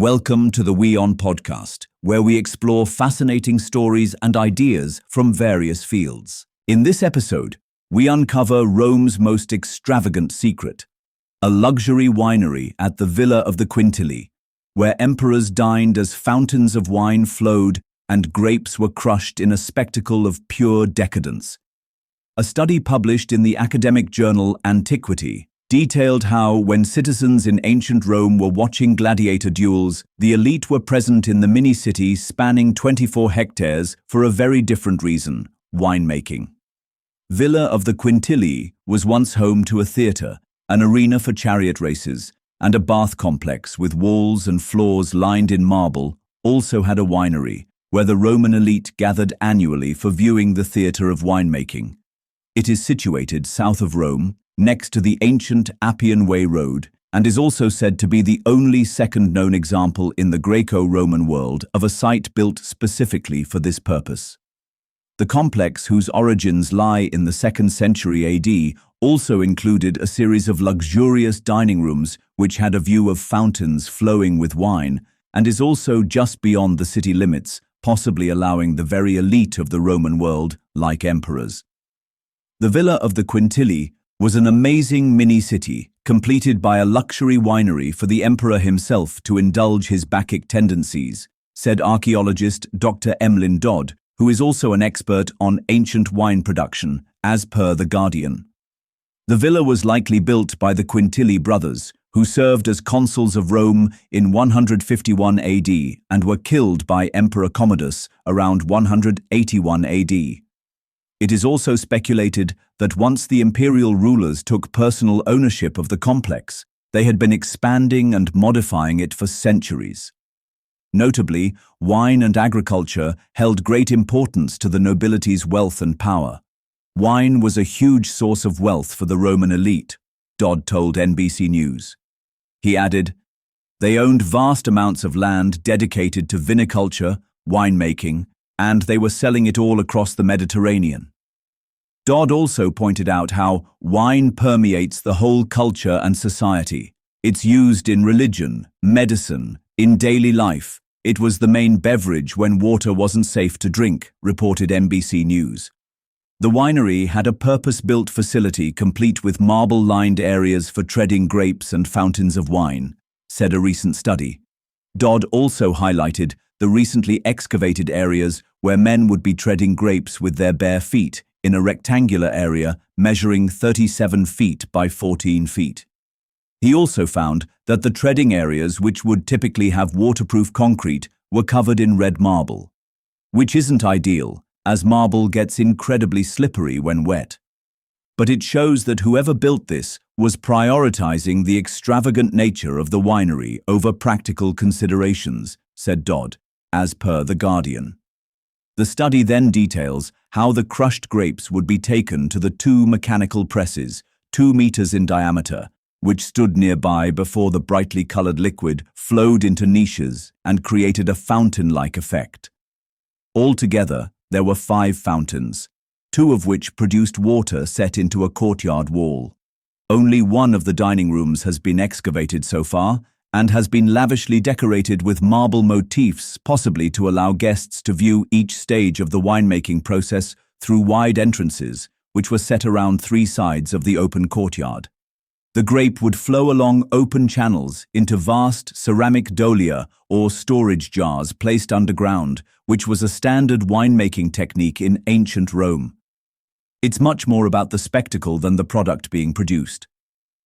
Welcome to the WION podcast, where we explore fascinating stories and ideas from various fields. In this episode, we uncover Rome's most extravagant secret, a luxury winery at the Villa of the Quintilii, where emperors dined as fountains of wine flowed and grapes were crushed in a spectacle of pure decadence. A study published in the academic journal Antiquity detailed how, when citizens in ancient Rome were watching gladiator duels, the elite were present in the mini-city spanning 24 hectares for a very different reason: winemaking. Villa of the Quintilii was once home to a theatre, an arena for chariot races, and a bath complex with walls and floors lined in marble also had a winery, where the Roman elite gathered annually for viewing the theatre of winemaking. It is situated south of Rome, next to the ancient Appian Way Road, and is also said to be the only second known example in the Greco-Roman world of a site built specifically for this purpose. The complex, whose origins lie in the 2nd century AD, also included a series of luxurious dining rooms which had a view of fountains flowing with wine, and is also just beyond the city limits, possibly allowing the very elite of the Roman world, like emperors. The Villa of the Quintilii was an amazing mini-city, completed by a luxury winery for the emperor himself to indulge his Bacchic tendencies, said archaeologist Dr. Emlyn Dodd, who is also an expert on ancient wine production, as per The Guardian. The villa was likely built by the Quintilii brothers, who served as consuls of Rome in 151 AD and were killed by Emperor Commodus around 181 AD. It is also speculated that once the imperial rulers took personal ownership of the complex, they had been expanding and modifying it for centuries. Notably, wine and agriculture held great importance to the nobility's wealth and power. Wine was a huge source of wealth for the Roman elite, Dodd told NBC News. He added, "They owned vast amounts of land dedicated to viniculture, winemaking, and they were selling it all across the Mediterranean." Dodd also pointed out how wine permeates the whole culture and society. It's used in religion, medicine, in daily life. It was the main beverage when water wasn't safe to drink, reported NBC News. The winery had a purpose-built facility complete with marble-lined areas for treading grapes and fountains of wine, said a recent study. Dodd also highlighted the recently excavated areas where men would be treading grapes with their bare feet in a rectangular area measuring 37 feet by 14 feet. He also found that the treading areas, which would typically have waterproof concrete, were covered in red marble, which isn't ideal, as marble gets incredibly slippery when wet. But it shows that whoever built this was prioritizing the extravagant nature of the winery over practical considerations, said Dodd, as per The Guardian. The study then details how the crushed grapes would be taken to the 2 mechanical presses, 2 meters in diameter, which stood nearby before the brightly colored liquid flowed into niches and created a fountain-like effect. Altogether, there were 5 fountains, 2 of which produced water set into a courtyard wall. Only one of the dining rooms has been excavated so far, and has been lavishly decorated with marble motifs, possibly to allow guests to view each stage of the winemaking process through wide entrances, which were set around 3 sides of the open courtyard. The grape would flow along open channels into vast ceramic dolia or storage jars placed underground, which was a standard winemaking technique in ancient Rome. It's much more about the spectacle than the product being produced.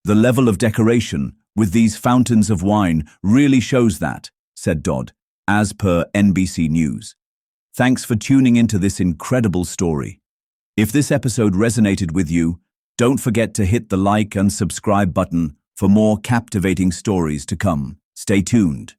The level of decoration with these fountains of wine really shows that, said Dodd, as per NBC News. Thanks for tuning into this incredible story. If this episode resonated with you, don't forget to hit the like and subscribe button for more captivating stories to come. Stay tuned.